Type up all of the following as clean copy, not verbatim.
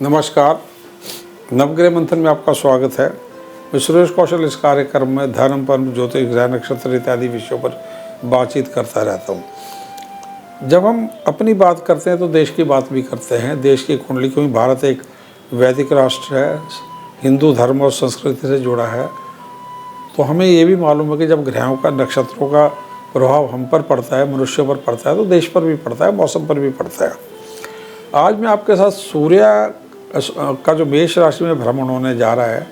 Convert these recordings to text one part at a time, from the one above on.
नमस्कार। नवग्रह मंथन में आपका स्वागत है। मैं सुरेश कौशल इस कार्यक्रम में धर्म, पर्व, ज्योतिष, ग्रह, नक्षत्र इत्यादि विषयों पर बातचीत करता रहता हूँ। जब हम अपनी बात करते हैं तो देश की बात भी करते हैं, देश की कुंडली, क्योंकि भारत एक वैदिक राष्ट्र है, हिंदू धर्म और संस्कृति से जुड़ा है। तो हमें ये भी मालूम है कि जब ग्रहों का, नक्षत्रों का प्रभाव हम पर पड़ता है, मनुष्यों पर पड़ता है, तो देश पर भी पड़ता है, मौसम पर भी पड़ता है। आज मैं आपके साथ सूर्य का जो मेष राशि में भ्रमण होने जा रहा है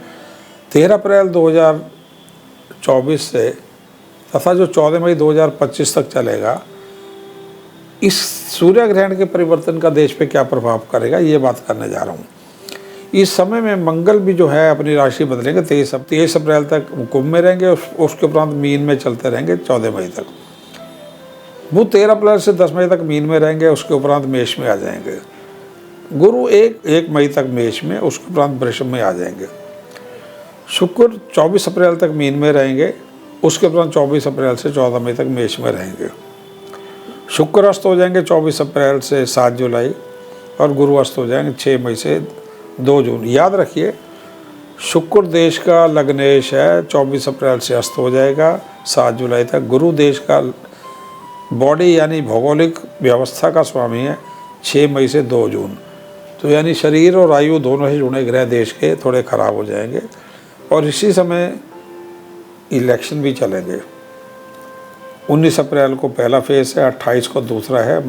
13 अप्रैल 2024 से तथा जो 14 मई 2025 तक चलेगा, इस सूर्य ग्रहण के परिवर्तन का देश पे क्या प्रभाव करेगा, ये बात करने जा रहा हूँ। इस समय में मंगल भी जो है अपनी राशि बदलेंगे। 23 अप्रैल तक कुंभ में रहेंगे, उसके उपरांत मीन में चलते रहेंगे 14 मई तक। बुध 13 अप्रैल से 10 मई तक मीन में रहेंगे, उसके उपरांत मेष में आ जाएंगे। गुरु 1 मई तक मेष में, उसके उपरांत वृषभ में आ जाएंगे। शुक्र 24 अप्रैल तक मीन में रहेंगे, उसके उपरांत 24 अप्रैल से 14 मई तक मेष में रहेंगे। शुक्र अस्त हो जाएंगे 24 अप्रैल से 7 जुलाई और गुरु अस्त हो जाएंगे 6 मई से 2 जून। याद रखिए, शुक्र देश का लग्नेश है, 24 अप्रैल से अस्त हो जाएगा 7 जुलाई तक। गुरु देश का बॉडी यानी भौगोलिक व्यवस्था का स्वामी है, 6 मई से 2 जून। तो यानी शरीर और आयु दोनों से जुड़े ग्रह देश के थोड़े ख़राब हो जाएंगे। और इसी समय इलेक्शन भी चलेंगे। 19 अप्रैल को पहला फेज है, 28 को दूसरा है,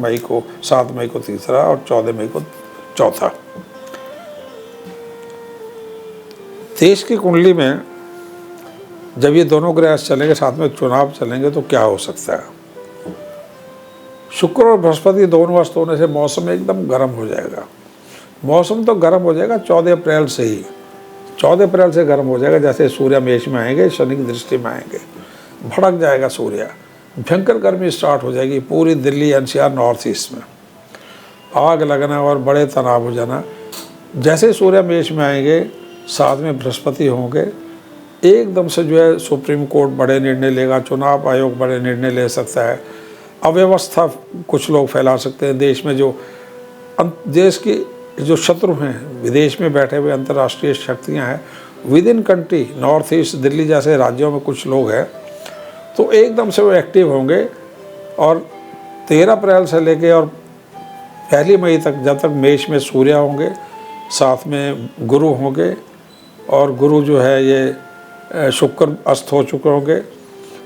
7 मई को तीसरा और 14 मई को चौथा। देश की कुंडली में जब ये दोनों ग्रह चलेंगे, साथ में चुनाव चलेंगे, तो क्या हो सकता है। शुक्र और बृहस्पति दोनों अस्त होने से मौसम एकदम गर्म हो जाएगा। मौसम तो गर्म हो जाएगा 14 अप्रैल से ही। 14 अप्रैल से गर्म हो जाएगा, जैसे सूर्य मेष में आएंगे, शनि की दृष्टि में आएंगे, भड़क जाएगा सूर्य, भयंकर गर्मी स्टार्ट हो जाएगी। पूरी दिल्ली, एनसीआर, नॉर्थ ईस्ट में आग लगना और बड़े तनाव हो जाना। जैसे सूर्य मेष में आएंगे, साथ में बृहस्पति होंगे, एकदम से जो है सुप्रीम कोर्ट बड़े निर्णय लेगा, चुनाव आयोग बड़े निर्णय ले सकता है, अव्यवस्था कुछ लोग फैला सकते हैं। देश में जो देश की जो शत्रु हैं, विदेश में बैठे हुए अंतर्राष्ट्रीय शक्तियां हैं, with in country, north east, Delhi जैसे राज्यों में कुछ लोग हैं, तो एकदम से वो एक्टिव होंगे। और 13 अप्रैल से लेके और 1 मई तक, जब तक मेष में सूर्य होंगे, साथ में गुरु होंगे, और गुरु जो है ये शुक्र अस्त हो चुके होंगे।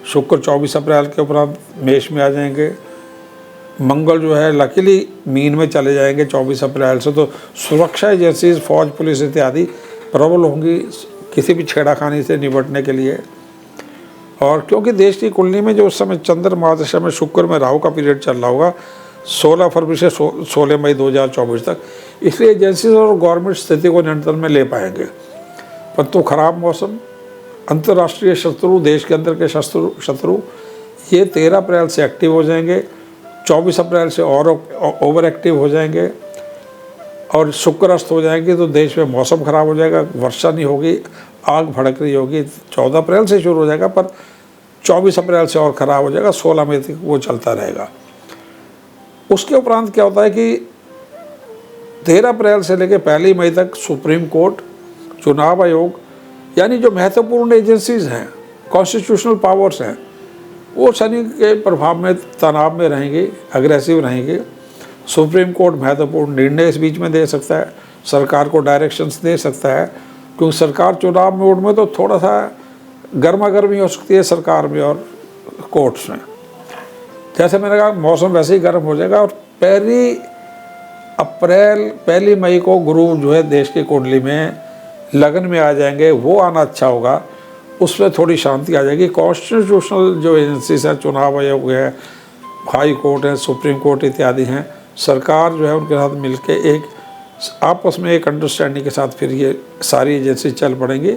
शुक्र 24 अप्रैल के उपरांत मेष में आ जाएंगे। मंगल जो है लकीली मीन में चले जाएंगे 24 अप्रैल से। तो सुरक्षा एजेंसीज, फौज, पुलिस इत्यादि प्रबल होंगी किसी भी छेड़खानी से निपटने के लिए। और क्योंकि देश की कुंडली में जो उस समय चंद्रमा दशा में शुक्र में राहु का पीरियड चल रहा होगा 16 फरवरी से 16 मई 2024 तक, इसलिए एजेंसीज और गवर्नमेंट स्थिति को नियंत्रण में ले पाएंगे। परंतु खराब मौसम, अंतर्राष्ट्रीय शत्रु, देश के अंदर के शत्रु ये 13 अप्रैल से एक्टिव हो जाएंगे, 24 अप्रैल से और ओवर एक्टिव हो जाएंगे और शुक्र अस्त हो जाएंगे। तो देश में मौसम खराब हो जाएगा, वर्षा नहीं होगी, आग भड़क रही होगी। 14 अप्रैल से शुरू हो जाएगा, पर 24 अप्रैल से और ख़राब हो जाएगा, 16 मई तक वो चलता रहेगा। उसके उपरांत क्या होता है कि 13 अप्रैल से लेकर 1 मई तक सुप्रीम कोर्ट, चुनाव आयोग, यानी जो महत्वपूर्ण एजेंसीज हैं, कॉन्स्टिट्यूशनल पावर्स हैं, वो शनि के प्रभाव में, तनाव में रहेंगे, अग्रेसिव रहेंगे। सुप्रीम कोर्ट महत्वपूर्ण निर्णय इस बीच में दे सकता है, सरकार को डायरेक्शंस दे सकता है, क्योंकि सरकार चुनाव मोड में तो थोड़ा सा गर्मा गर्मी हो सकती है सरकार में और कोर्ट्स में। जैसे मैंने कहा, मौसम वैसे ही गर्म हो जाएगा। और 1 मई को गुरु जो है देश की कुंडली में लगन में आ जाएंगे, वो आना अच्छा होगा, उसमें थोड़ी शांति आ जाएगी। कॉन्स्टिट्यूशनल जो एजेंसीज हैं, चुनाव आयोग है, हाई कोर्ट है, सुप्रीम कोर्ट इत्यादि हैं, सरकार जो है उनके साथ मिलके एक आपस में एक अंडरस्टैंडिंग के साथ फिर ये सारी एजेंसी चल पड़ेंगी।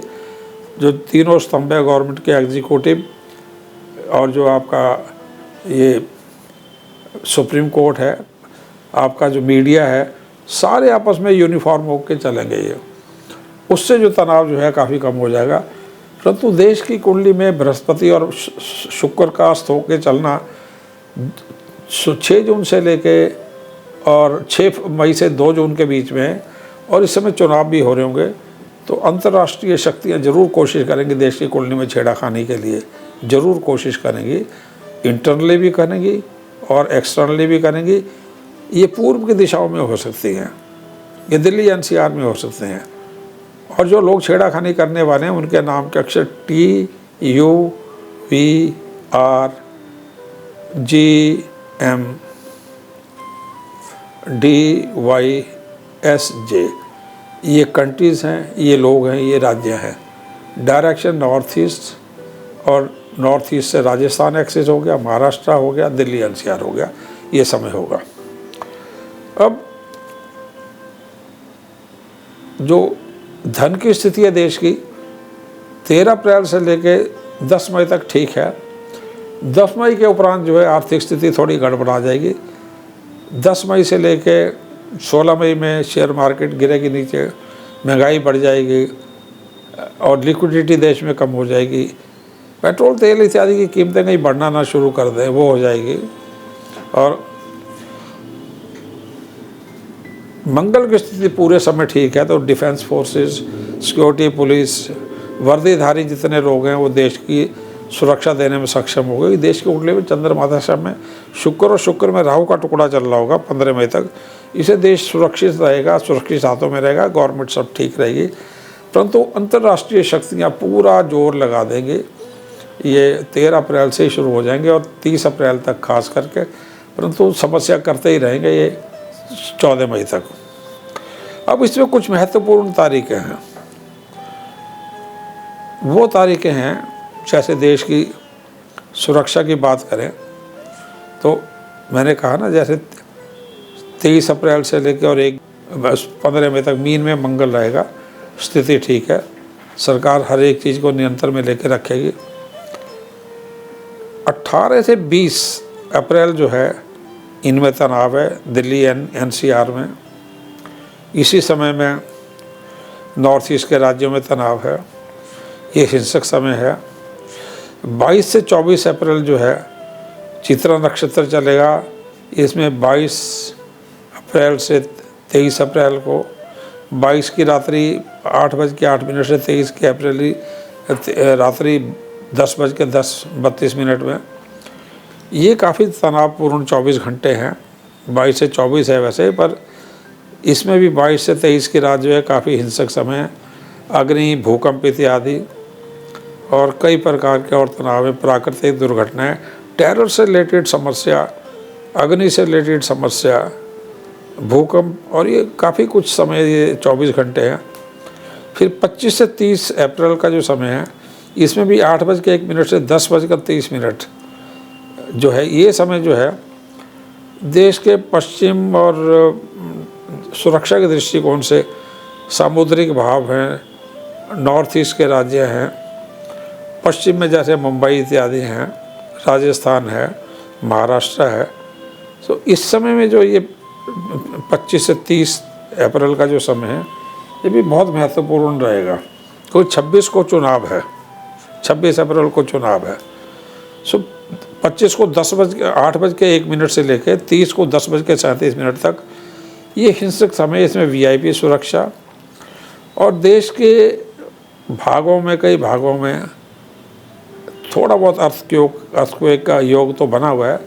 जो तीनों स्तंभ है गवर्नमेंट के, एग्जीक्यूटिव और जो आपका ये सुप्रीम कोर्ट है, आपका जो मीडिया है, सारे आपस में यूनिफॉर्म होकर चलेंगे। ये उससे जो तनाव जो है काफ़ी कम हो जाएगा। परंतु देश की कुंडली में बृहस्पति और शुक्र का अस्त होकर चलना 6 जून से लेके और 6 मई से 2 जून के बीच में, और इस समय चुनाव भी हो रहे होंगे, तो अंतर्राष्ट्रीय शक्तियाँ ज़रूर कोशिश करेंगी देश की कुंडली में छेड़खानी के लिए, ज़रूर कोशिश करेंगी, इंटरनली भी करेंगी और एक्सटर्नली भी करेंगी। ये पूर्व की दिशाओं में हो सकती हैं, ये दिल्ली एनसीआर में हो सकते हैं। और जो लोग छेड़खानी करने वाले हैं उनके नाम के अक्षर TUVRGMDYSJ, ये कंट्रीज़ हैं, ये लोग हैं, ये राज्य हैं। डायरेक्शन नॉर्थ ईस्ट, और नॉर्थ ईस्ट से राजस्थान एक्सेस हो गया, महाराष्ट्र हो गया, दिल्ली एनसीआर हो गया, ये समय होगा। अब जो धन की स्थिति है देश की, 13 अप्रैल से लेके 10 मई तक ठीक है। 10 मई के उपरांत जो है आर्थिक स्थिति थोड़ी गड़बड़ा जाएगी। 10 मई से लेके 16 मई में शेयर मार्केट गिरेगी नीचे, महंगाई बढ़ जाएगी और लिक्विडिटी देश में कम हो जाएगी। पेट्रोल तेल इत्यादि की कीमतें कहीं बढ़ना ना शुरू कर दें, वो हो जाएगी। और मंगल की स्थिति पूरे समय ठीक है, तो डिफेंस फोर्सेस, सिक्योरिटी, पुलिस, वर्दीधारी जितने लोग हैं वो देश की सुरक्षा देने में सक्षम हो गए। देश के कुंडली में चंद्रमा दशा में शुक्र में राहु का टुकड़ा चल रहा होगा 15 मई तक। इसे देश सुरक्षित रहेगा, सुरक्षित हाथों में रहेगा, गवर्नमेंट सब ठीक रहेगी। परंतु अंतर्राष्ट्रीय शक्तियाँ पूरा जोर लगा देंगे। ये 13 अप्रैल से ही शुरू हो जाएंगे और 30 अप्रैल तक खास करके, परंतु समस्या करते ही रहेंगे ये 14 मई तक। अब इसमें कुछ महत्वपूर्ण तारीखें हैं। वो तारीखें हैं, जैसे देश की सुरक्षा की बात करें तो मैंने कहा ना, जैसे 23 अप्रैल से लेकर और 15 मई तक मीन में मंगल रहेगा, स्थिति ठीक है, सरकार हर एक चीज़ को नियंत्रण में लेकर रखेगी। 18 से 20 अप्रैल जो है इनमें तनाव है दिल्ली एनसीआर में। इसी समय में नॉर्थ ईस्ट के राज्यों में तनाव है, ये हिंसक समय है। 22 से 24 अप्रैल जो है चित्रा नक्षत्र चलेगा। इसमें 22 अप्रैल से 23 अप्रैल को 22 की रात्रि 8:08 से 23 की अप्रैल रात्रि 10:10:32 में, ये काफ़ी तनावपूर्ण 24 घंटे हैं। 22 से 24 है वैसे, पर इसमें भी 22 से 23 की रात जो है काफ़ी हिंसक समय है। अग्नि, भूकंप इत्यादि और कई प्रकार के और तनाव में, प्राकृतिक दुर्घटनाएं, टेरर से रिलेटेड समस्या, अग्नि से रिलेटेड समस्या, भूकंप, और ये काफ़ी कुछ समय, ये 24 घंटे हैं। फिर 25 से 30 अप्रैल का जो समय है, इसमें भी 8:01 से 10:30 जो है, ये समय जो है देश के पश्चिम और सुरक्षा के दृष्टिकोण से सामुद्रिक भाव हैं, नॉर्थ ईस्ट के राज्य हैं, पश्चिम में जैसे मुंबई इत्यादि हैं, राजस्थान है, महाराष्ट्र है। तो इस समय में जो ये 25 से 30 अप्रैल का जो समय है, ये भी बहुत महत्वपूर्ण रहेगा। तो 26 को चुनाव है, 26 अप्रैल को चुनाव है। सो 25 को 8:01 से लेकर 30 को 10:37 तक ये हिंसक समय। इसमें वीआईपी सुरक्षा और देश के भागों में, कई भागों में थोड़ा बहुत अर्थक्वेक का योग तो बना हुआ है,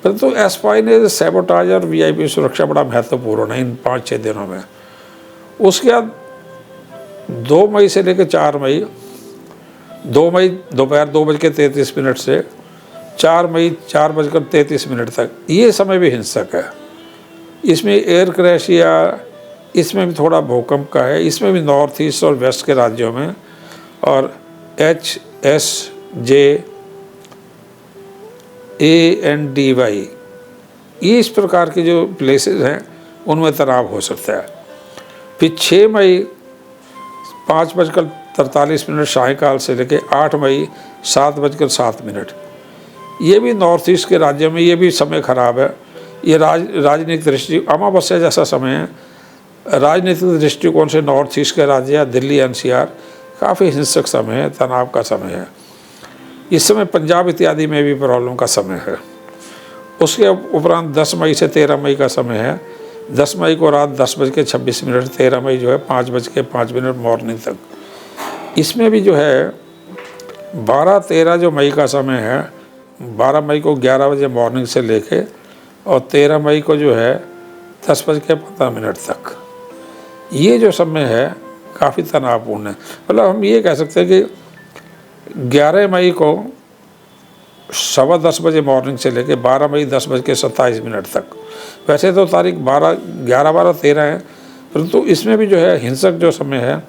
परंतु एस्पाइनेज, सैबोटाज और वीआईपी सुरक्षा बड़ा महत्वपूर्ण है इन 5-6 दिनों में। उसके बाद 2 मई से लेकर 4 मई, 2 मई दोपहर 2:33 से 4 मई 4:33 तक, ये समय भी हिंसक है। इसमें एयर क्रैश या इसमें भी थोड़ा भूकंप का है, इसमें भी नॉर्थ ईस्ट और वेस्ट के राज्यों में, और HSJANDY, इस प्रकार के जो प्लेसेस हैं उनमें तनाव हो सकता है। फिर 6 मई 5:43 सायंकाल से लेकर 8 मई 7:07, ये भी नॉर्थ ईस्ट के राज्यों में, ये भी समय खराब है। ये राजनीतिक दृष्टि, अमावस्या जैसा समय है। राजनीतिक दृष्टिकोण से नॉर्थ ईस्ट के राज्य, दिल्ली एनसीआर काफ़ी हिंसक समय है, तनाव का समय है। इस समय पंजाब इत्यादि में भी प्रॉब्लम का समय है। उसके उपरांत 10 मई से 13 मई का समय है, 10 मई को रात 10:26, 13 मई जो है 5:05 मॉर्निंग तक। इसमें भी जो है 12, 13 जो मई का समय है, 12 मई को 11 बजे मॉर्निंग से लेके और 13 मई को जो है 10:15 तक, ये जो समय है काफ़ी तनावपूर्ण है। मतलब हम ये कह सकते हैं कि 11 मई को 10:15 बजे मॉर्निंग से लेके 12 मई 10:27 तक, वैसे तो तारीख 11, 12, 13 है, परंतु इसमें भी जो है हिंसक जो समय है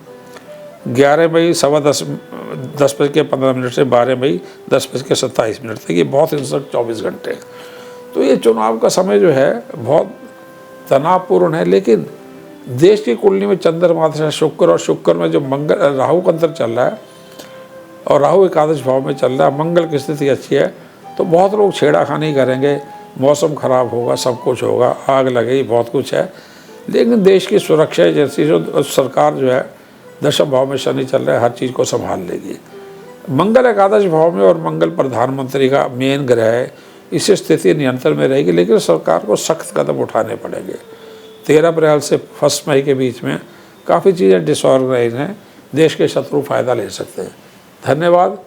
11 मई 10:15 से 12 मई 10:27 तक, ये बहुत हिंसक 24 घंटे। तो ये चुनाव का समय जो है बहुत तनावपूर्ण है। लेकिन देश की कुंडली में चंद्रमा से शुक्र और शुक्र में जो मंगल राहु का अंतर चल रहा है और राहु एकादश भाव में चल रहा है, मंगल की स्थिति अच्छी है, तो बहुत लोग छेड़ाखानी करेंगे, मौसम खराब होगा, सब कुछ होगा, आग लगेगी, बहुत कुछ है। लेकिन देश की सुरक्षा एजेंसी जो सरकार जो है 10वें भाव में शनि चल रहा है, हर चीज़ को संभाल लेगी। मंगल एकादश भाव में और मंगल प्रधानमंत्री का मेन ग्रह है, इसी स्थिति नियंत्रण में रहेगी। लेकिन सरकार को सख्त कदम उठाने पड़ेंगे। 13 अप्रैल से 1 मई के बीच में काफ़ी चीज़ें डिसऑर्गेनाइज हैं, देश के शत्रु फ़ायदा ले सकते हैं। धन्यवाद।